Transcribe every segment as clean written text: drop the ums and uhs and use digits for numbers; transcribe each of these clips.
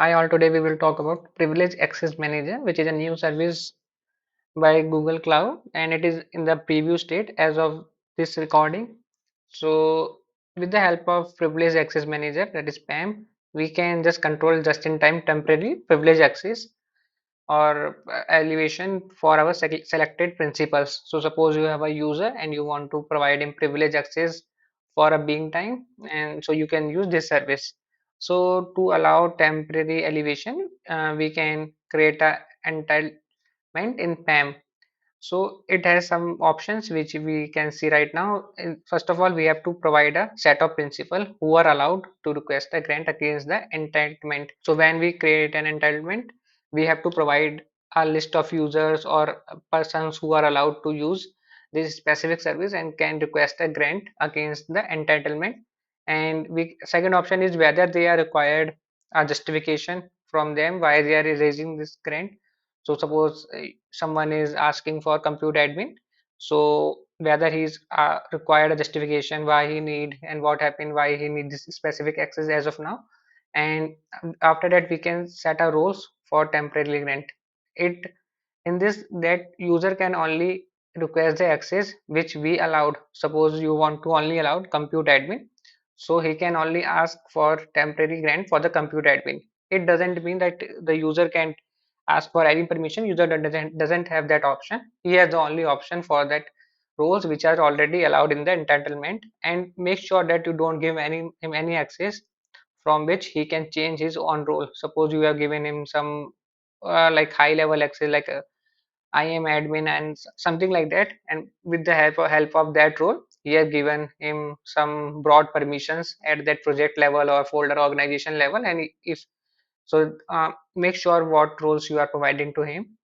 Hi all, today we will talk about Privilege Access Manager, which is a new service by Google Cloud, and it is in the preview state as of this recording. So with the help of Privilege Access Manager, that is PAM, we can just control just-in-time temporary privilege access or elevation for our selected principals. So suppose you have a user and you want to provide him privilege access for a being time, and so you can use this service. So to allow temporary elevation, we can create a entitlement in PAM. So it has some options which we can see right now. First of all, we have to provide a set of principal who are allowed to request a grant against the entitlement. So when we create an entitlement, we have to provide a list of users or persons who are allowed to use this specific service and can request a grant against the entitlement. And we second option is whether they are required a justification from them why they are raising this grant. So suppose someone is asking for compute admin, so whether he's required a justification why he need and what happened, why he need this specific access as of now. And after that we can set a roles for temporary grant. It in this that user can only request the access which we allowed. Suppose you want to only allow compute admin, so he can only ask for temporary grant for the compute admin. It doesn't mean that the user can ask for any permission. User doesn't have that option. He has the only option for that roles which are already allowed in the entitlement. And make sure that you don't give him any access from which he can change his own role. Suppose you have given him some like high level access like a IAM admin and something like that, and with the help of that role he has given him some broad permissions at that project level or folder organization level. And if so, make sure what roles you are providing to him.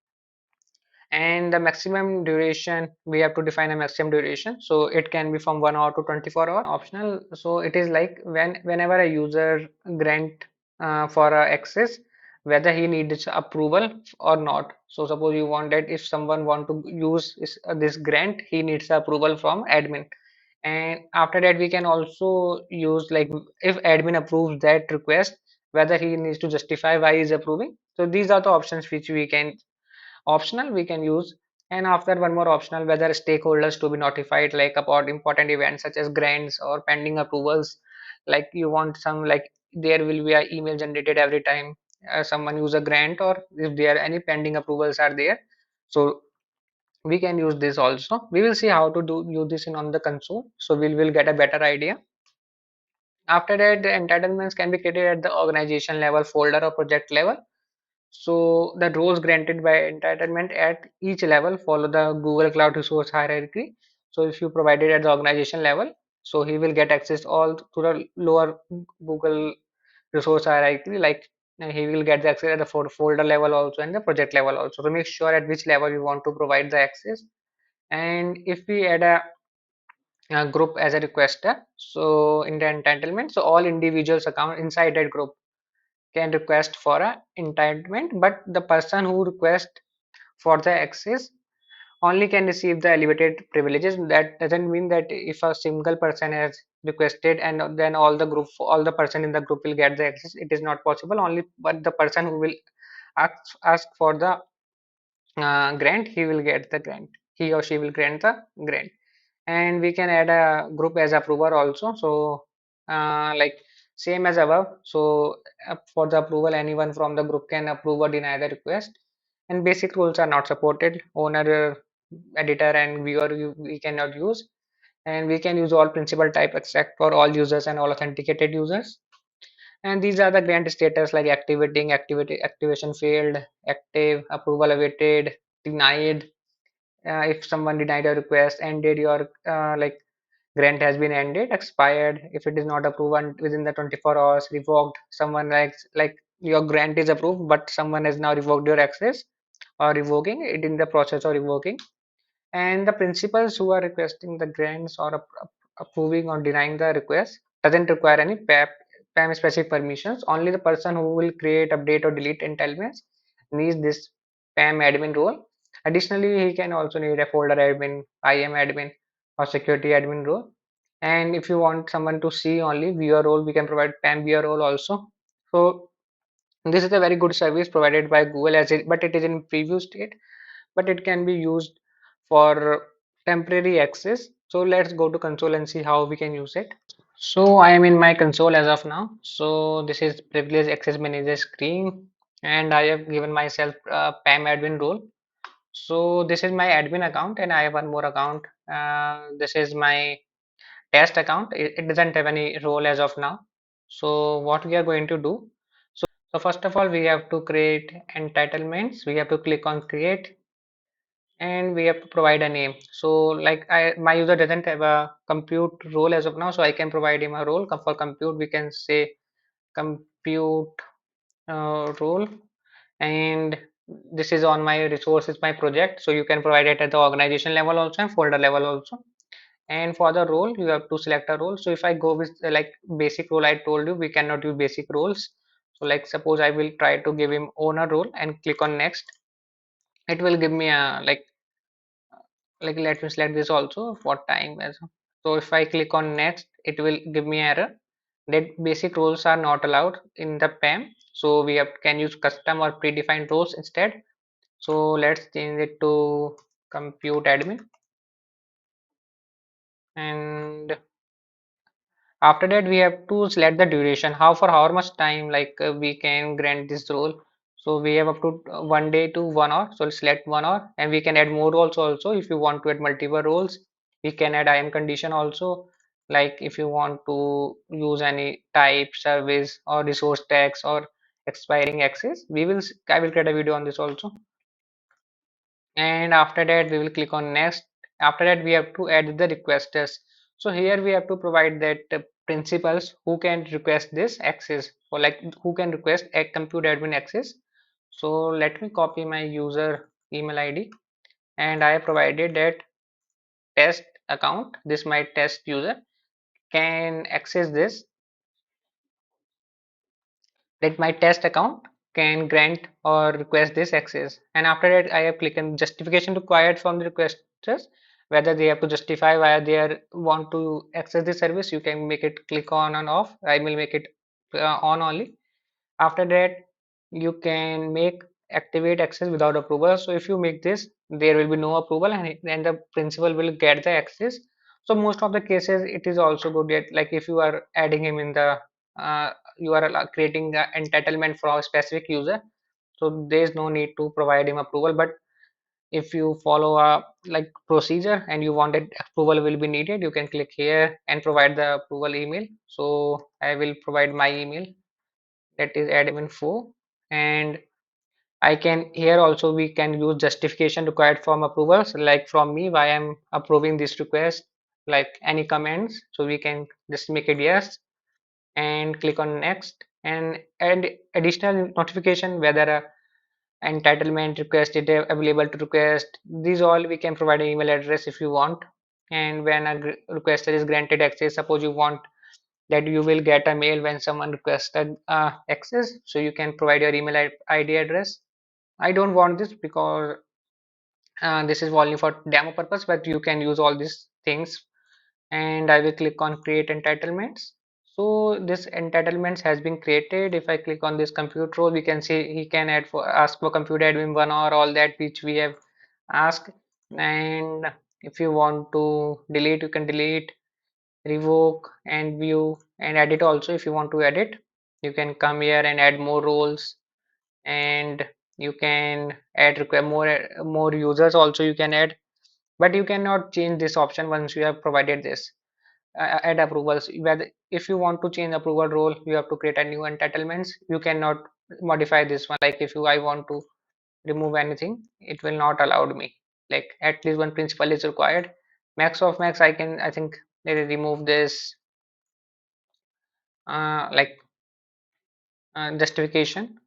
And the maximum duration, we have to define a maximum duration, so it can be from 1 hour to 24 hours. Optional, so it is like whenever a user grant for access, whether he needs approval or not. So suppose you want that if someone want to use this grant, he needs approval from admin. And after that we can also use like if admin approves that request, whether he needs to justify why he's approving. So these are the options which we can optional we can use. And after one more optional, whether stakeholders to be notified like about important events such as grants or pending approvals. Like you want some like there will be a email generated every time someone use a grant, or if there are any pending approvals are there. So we can use this also. We will see how to do use this in on the console, so we will get a better idea. After that, the entitlements can be created at the organization level, folder or project level. So the roles granted by entitlement at each level follow the Google Cloud Resource hierarchy. So if you provide it at the organization level, so he will get access all to the lower Google resource hierarchy. Like he will get the access at the folder level also and the project level also. So make sure at which level you want to provide the access. And if we add a group as a requester, so in the entitlement, so all individuals account inside that group can request for a entitlement, but the person who requests for the access only can receive the elevated privileges. That doesn't mean that if a single person has requested and then all the person in the group will get the access, it is not possible. Only but the person who will ask for the grant, he will get the grant. He or she will grant the grant. And we can add a group as approver also. So like same as above. So for the approval, anyone from the group can approve or deny the request. And basic rules are not supported. Owner, editor and viewer we cannot use. And we can use all principal type except for all users and all authenticated users. And these are the grant status like activation failed, active, approval awaited, denied. If someone denied a request, ended your like grant has been ended, expired if it is not approved within the 24 hours, revoked, someone like your grant is approved but someone has now revoked your access or revoking it in the process of revoking. And the principals who are requesting the grants or approving or denying the request doesn't require any PAM specific permissions. Only the person who will create, update or delete entitlements needs this PAM admin role. Additionally, he can also need a folder admin, IAM admin or security admin role. And if you want someone to see only viewer role, we can provide PAM viewer role also. So This is a very good service provided by Google as it, but it is in preview state, but it can be used for temporary access. So let's go to console and see how we can use it. So I am in my console as of now. So this is privilege access manager screen, and I have given myself PAM admin role. So this is my admin account, and I have one more account. This is my test account. It doesn't have any role as of now. So what we are going to do? So first of all, we have to create entitlements. We have to click on create, and we have to provide a name. So like my user doesn't have a compute role as of now, so I can provide him a role. For compute, we can say compute role, and this is on my resources, my project. So you can provide it at the organization level also and folder level also. And for the role, you have to select a role. So if I go with like basic role, I told you we cannot use basic roles. So like suppose I will try to give him owner role and click on next. It will give me a like let me select this also for time as. So if I click on next, it will give me error that basic roles are not allowed in the PAM. So we have can use custom or predefined roles instead. So let's change it to compute admin, and after that we have to select the duration, how for how much time like we can grant this role. So we have up to 1 day to 1 hour, so select 1 hour, and we can add more roles also. If you want to add multiple roles, we can add IAM condition also, like if you want to use any type service or resource tags or expiring access, I will create a video on this also. And after that we will click on next. After that we have to add the requesters. So here we have to provide that principals who can request this access, or like who can request a compute admin access. So let me copy my user email ID, and I have provided that test account, this my test user can access this, that my test account can grant or request this access. And after that I have clicked on justification required from the requesters, whether they have to justify why they are want to access the service. You can make it click on and off. I will make it on only. After that you can make activate access without approval. So if you make this, there will be no approval, and then the principal will get the access. So most of the cases it is also good that like if you are adding him in the you are creating the entitlement for a specific user, so there is no need to provide him approval. But if you follow a like procedure and you wanted approval will be needed, you can click here and provide the approval email. So I will provide my email, that is admin4, and I can here also we can use justification required from approvals, like from me why I'm approving this request, like any comments. So we can just make it yes and click on next, and add additional notification whether a entitlement request is available to request. These all we can provide an email address if you want. And when a requester is granted access, suppose you want that you will get a mail when someone requested access, so you can provide your email ID address. I don't want this because this is only for demo purpose, but you can use all these things. And I will click on create entitlements. So this entitlements has been created. If I click on this compute role, we can see he can ask for compute admin 1 or all that which we have asked. And if you want to delete, you can delete, revoke and view and edit also. If you want to edit, you can come here and add more roles, and you can add require more users also you can add. But you cannot change this option once you have provided this add approvals. Whether if you want to change approval role, you have to create a new entitlements. You cannot modify this one. Like if you I want to remove anything, it will not allow me. Like at least one principal is required. Max of max, I think they will remove this like justification.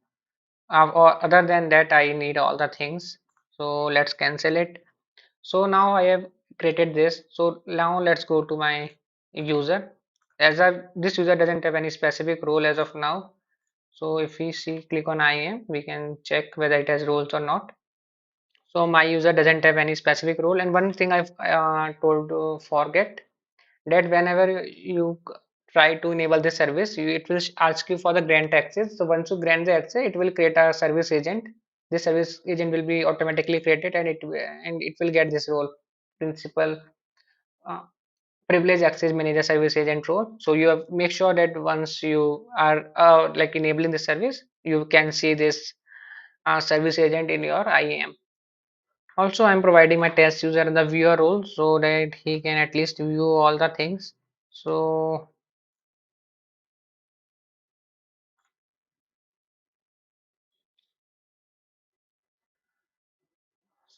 Or other than that, I need all the things. So let's cancel it. So now I have created this. So now let's go to my user. This user doesn't have any specific role as of now. So if we see click on IAM, we can check whether it has roles or not. So my user doesn't have any specific role. And one thing I've told to forget, that whenever you try to enable this service, it will ask you for the grant access. So once you grant the access, it will create a service agent. This service agent will be automatically created, and it will get this role, principal uh, privilege access manager service agent role. So you have make sure that once you are like enabling the service, you can see this service agent in your IAM. Also, I'm providing my test user the viewer role so that he can at least view all the things. So,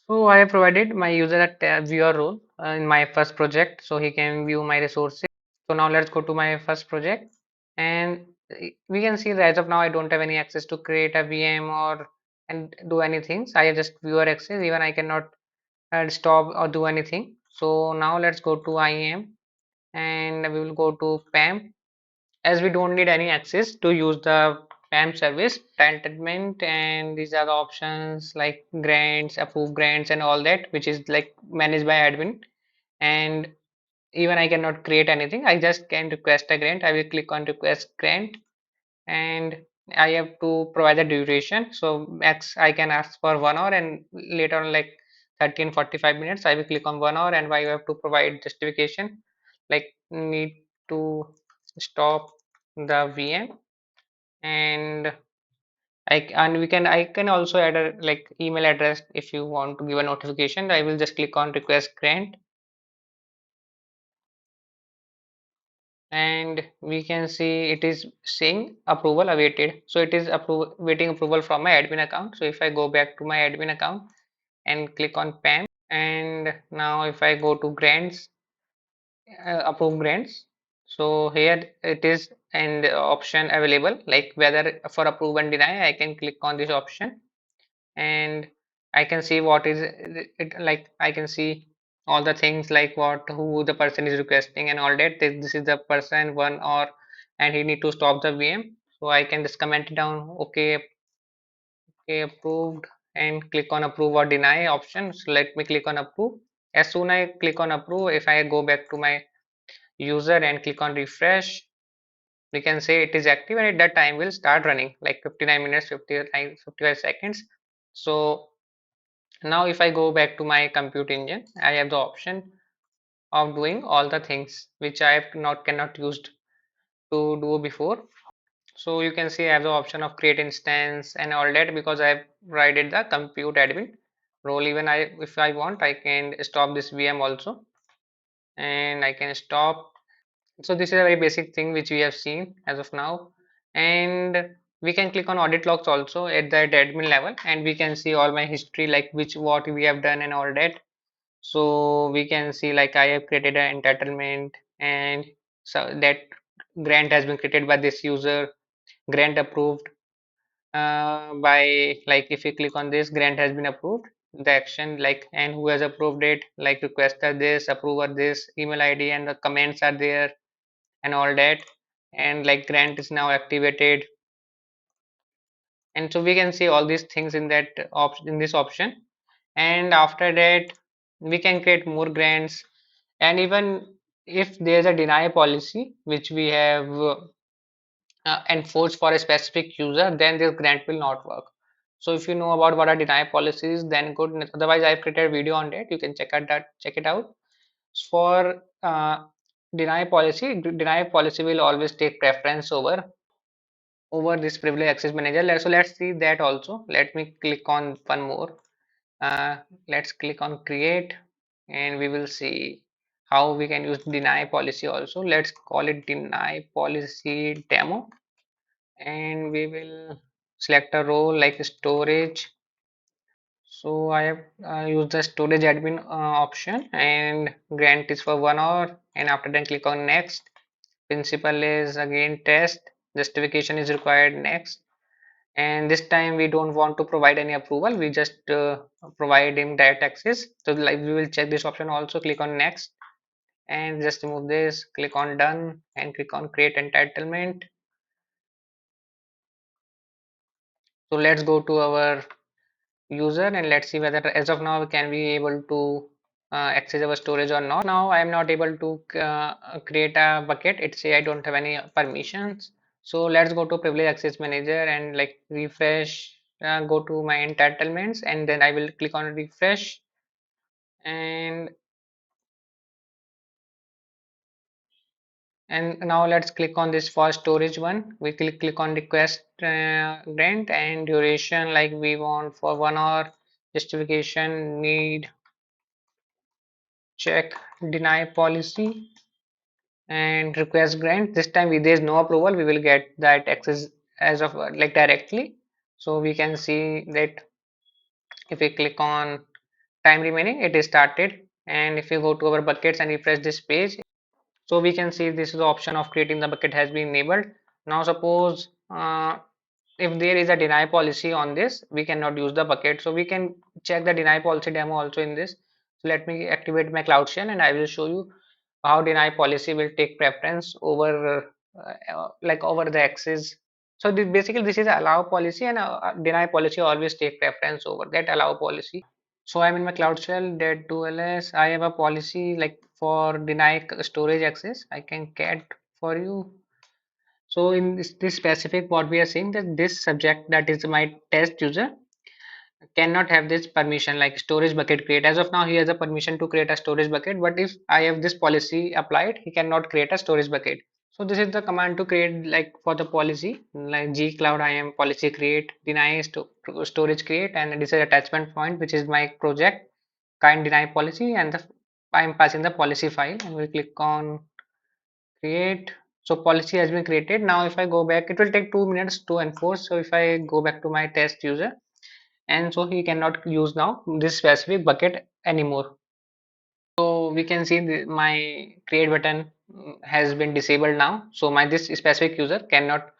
so I have provided my user a viewer role in my first project, so he can view my resources. So now let's go to my first project, and we can see that as of now I don't have any access to create a VM or and do anything. So I have just viewer access. Even I cannot stop or do anything. So now let's go to IAM, and we will go to PAM. As we don't need any access to use the PAM service, entitlement, and these are the options like grants, approve grants, and all that, which is like managed by admin. And even I cannot create anything. I just can request a grant. I will click on request grant, and I have to provide the duration. So max I can ask for 1 hour, and later on like 30 and 45 minutes I will click on 1 hour, and I have to provide justification like need to stop the VM. And I can also add a like email address if you want to give a notification. I will just click on request grant, and we can see it is saying approval awaited. So it is waiting approval from my admin account. So if I go back to my admin account and click on PAM, and now if I go to grants, approve grants, so here it is and option available like whether for approve and deny. I can click on this option, and I can see what is it like. I can see all the things like what who the person is requesting and all that. This is the person one, or and he need to stop the VM. So I can just comment it down. Okay, okay, approved, and click on approve or deny option. So let me click on approve. As soon I click on approve, if I go back to my user and click on refresh, we can say it is active, and at that time will start running like 59 minutes 59 55 seconds. So now if I go back to my compute engine, I have the option of doing all the things which I have not cannot used to do before. So you can see I have the option of create instance and all that because I have provided the compute admin role. Even I if I want I can stop this VM also, and I can stop. So this is a very basic thing which we have seen as of now, and we can click on audit logs also at the admin level, and we can see all my history like which what we have done and all that. So we can see like I have created an entitlement, and so that grant has been created by this user, grant approved by like if you click on this grant has been approved, the action like and who has approved it like requester this, approver this, email ID, and the comments are there and all that, and like grant is now activated. And so we can see all these things in that option, in this option. And after that we can create more grants, and even if there's a deny policy which we have enforced for a specific user, then this grant will not work. So if you know about what are deny policies, then good. Otherwise I've created a video on that, you can check it out. For deny policy will always take preference over this privilege access manager. So let's see that also. Let me click on one more. uh, let's click on create, and we will see how we can use deny policy also. Let's call it deny policy demo, and we will select a role like storage. So I have used the storage admin option, and grant is for 1 hour, and after that click on next. Principal is again test, justification is required next, and this time we don't want to provide any approval, we just provide him direct access. So like we will check this option also, click on next, and just remove this, click on done, and click on create entitlement. So let's go to our user, and let's see whether as of now can we able to access our storage or not. Now I am not able to create a bucket. It say I don't have any permissions. So let's go to privilege access manager and like refresh, go to my entitlements, and then I will click on refresh. And and now let's click on this for storage one. We click on request grant and duration, like we want for 1 hour. Justification, need, check, deny policy, and request grant. This time if there is no approval, we will get that access as of like directly. So we can see that if we click on time remaining, it is started. And if you go to our buckets and refresh this page, so we can see this is the option of creating the bucket has been enabled. Now suppose if there is a deny policy on this, we cannot use the bucket. So we can check the deny policy demo also in this. So let me activate my cloud shell and I will show you how deny policy will take preference over like over the access. So basically this is allow policy, and deny policy always take preference over that allow policy. So I'm in my cloud shell that 2ls. I have a policy like for deny storage access. I can get for you. So in this specific, what we are saying that this subject, that is my test user, cannot have this permission like storage bucket create. As of now, he has a permission to create a storage bucket, but if I have this policy applied, he cannot create a storage bucket. So this is the command to create like for the policy like G cloud IAM policy create deny storage create, and this is attachment point which is my project kind deny policy, and the I am passing the policy file and we click on create. So policy has been created. Now if I go back, it will take 2 minutes to enforce. So if I go back to my test user, and so he cannot use now this specific bucket anymore. So we can see my create button has been disabled now. So my this specific user cannot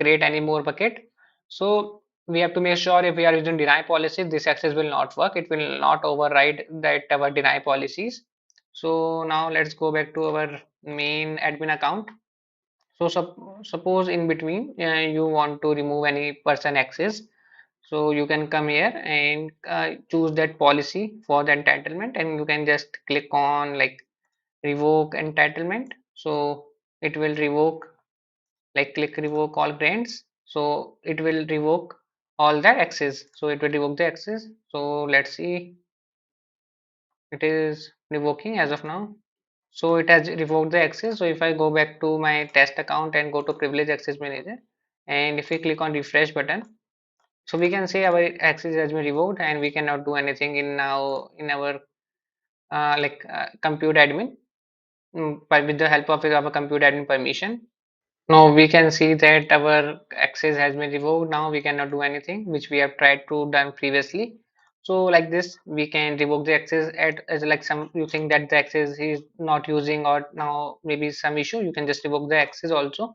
create any more bucket. So we have to make sure if we are using deny policy, this access will not work. It will not override that our deny policies. So now let's go back to our main admin account. So suppose in between you want to remove any person access, so you can come here and choose that policy for the entitlement, and you can just click on like revoke entitlement. So it will revoke, like click revoke all grants. So it will revoke all the access. So it will revoke the access. So let's see, it is revoking as of now. So it has revoked the access. So if I go back to my test account and go to privilege access manager, and if we click on refresh button, so we can say our access has been revoked and we cannot do anything in now in our compute admin, but with the help of our compute admin permission. Now we can see that our access has been revoked. Now we cannot do anything which we have tried to done previously. So like this, we can revoke the access at as like some you think that the access is not using or now maybe some issue. You can just revoke the access also.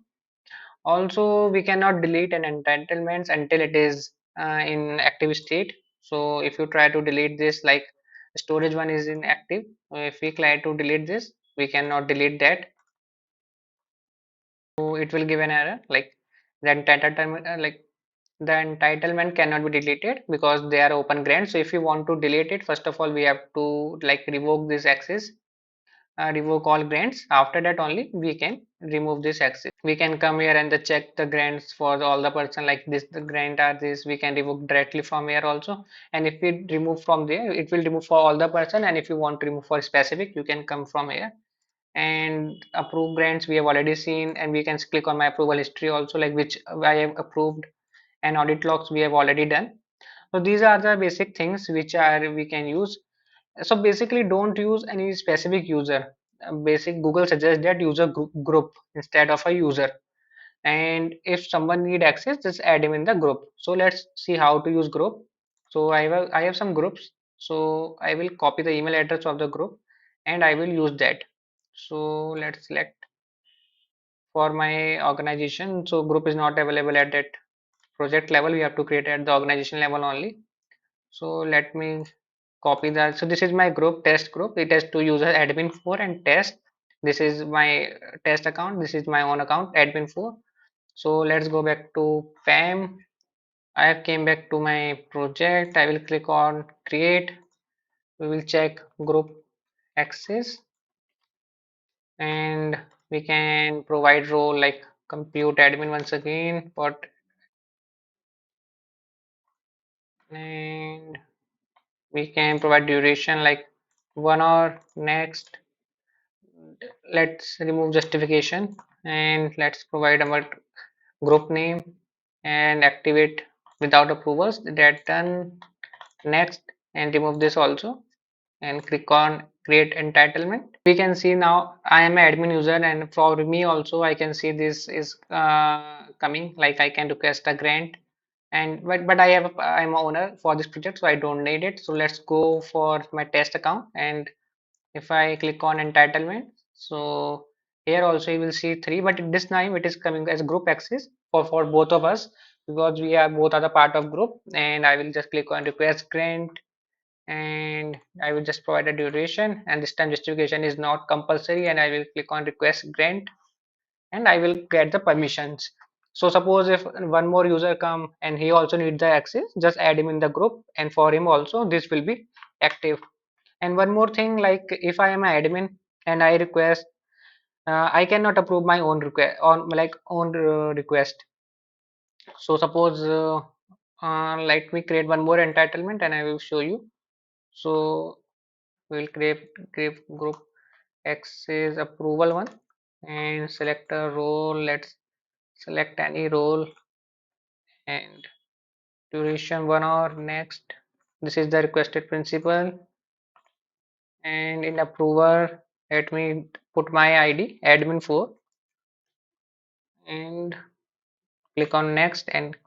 Also, we cannot delete an entitlements until it is in active state. So if you try to delete this, like storage one is inactive. If we try to delete this, we cannot delete that. So it will give an error like the entitlement the entitlement cannot be deleted because they are open grants. So if you want to delete it, first of all we have to like revoke this access, revoke all grants. After that only we can remove this access. We can come here and check the grants for all the person like this the grant are this, we can revoke directly from here also. And if we remove from there, it will remove for all the person, and if you want to remove for specific, you can come from here. And approve grants we have already seen, and we can click on my approval history also, like which I have approved, and audit logs we have already done. So these are the basic things which are we can use. So basically don't use any specific user. Basic Google suggests that user group instead of a user, and if someone need access, just add him in the group. So let's see how to use group. So I have some groups, so I will copy the email address of the group and I will use that. So let's select for my organization. So group is not available at that project level, we have to create at the organization level only. So let me copy that. So this is my group, test group. It has two users, admin 4 and test. This is my test account, this is my own account, admin 4. So let's go back to PAM. I have came back to my project. I will click on create. We will check group. access, and we can provide role like compute admin once again, but and we can provide duration like 1 hour. Next, let's remove justification and let's provide our group name and activate without approvals. That done. Next, and remove this also and click on create entitlement. We can see now I am an admin user, and for me also I can see this is coming, like I can request a grant, and but I'm a owner for this project, so I don't need it. So let's go for my test account, and if I click on entitlement, so here also you will see three, but this time it is coming as group access for both of us, because we are both are the part of group. And I will just click on request grant, and I will just provide a duration, and this time justification is not compulsory, and I will click on request grant, and I will get the permissions. So suppose if one more user come and he also need the access, just add him in the group, and for him also this will be active. And one more thing, like if I am an admin and I request, I cannot approve my own request on like own request. So suppose let me create one more entitlement and I will show you. So we'll create group access approval one, and select a role. Let's select any role, and duration 1 hour. Next, this is the requested principal, and in approver let me put my ID admin 4, and click on next and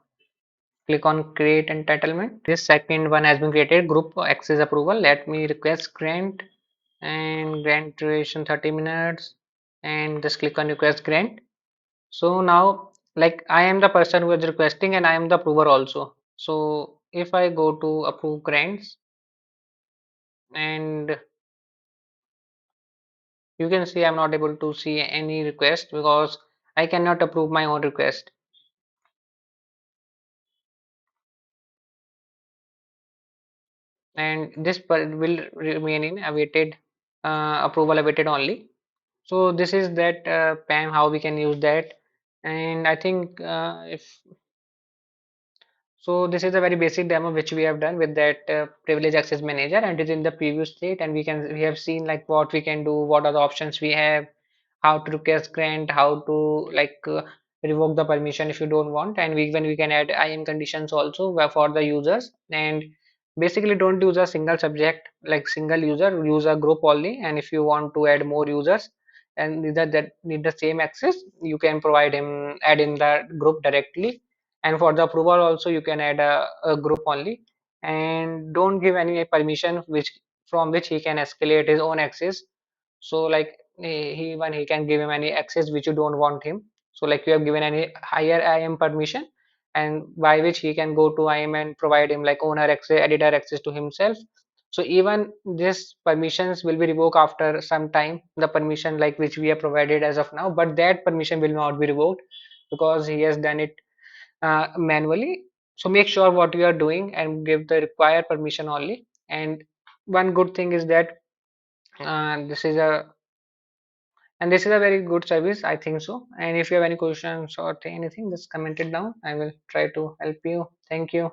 click on create entitlement. This second one has been created, group access approval. Let me request grant, and grant duration 30 minutes, and just click on request grant. So now, like I am the person who is requesting and I am the approver also. So if I go to approve grants, and you can see I'm not able to see any request because I cannot approve my own request. And this will remain in awaited, approval awaited only. So this is that PAM, how we can use that. And I think if so, this is a very basic demo which we have done with that privilege access manager, and it is in the preview state, and we have seen like what we can do, what are the options we have, how to request grant, how to like revoke the permission if you don't want, and we can add IAM conditions also for the users. And basically don't use a single subject like single user, use a group only. And if you want to add more users and neither that need the same access, you can provide him add in the group directly. And for the approval also you can add a group only, and don't give any permission which from which he can escalate his own access. So like he can give him any access which you don't want him. So like you have given any higher IAM permission, and by which he can go to IAM and provide him like owner access, editor access to himself. So even this permissions will be revoked after some time, the permission like which we have provided as of now, but that permission will not be revoked because he has done it manually. So make sure what you are doing and give the required permission only. And one good thing is that this is a this is a very good service, I think so. And if you have any questions or anything, just comment it down. I will try to help you. Thank you.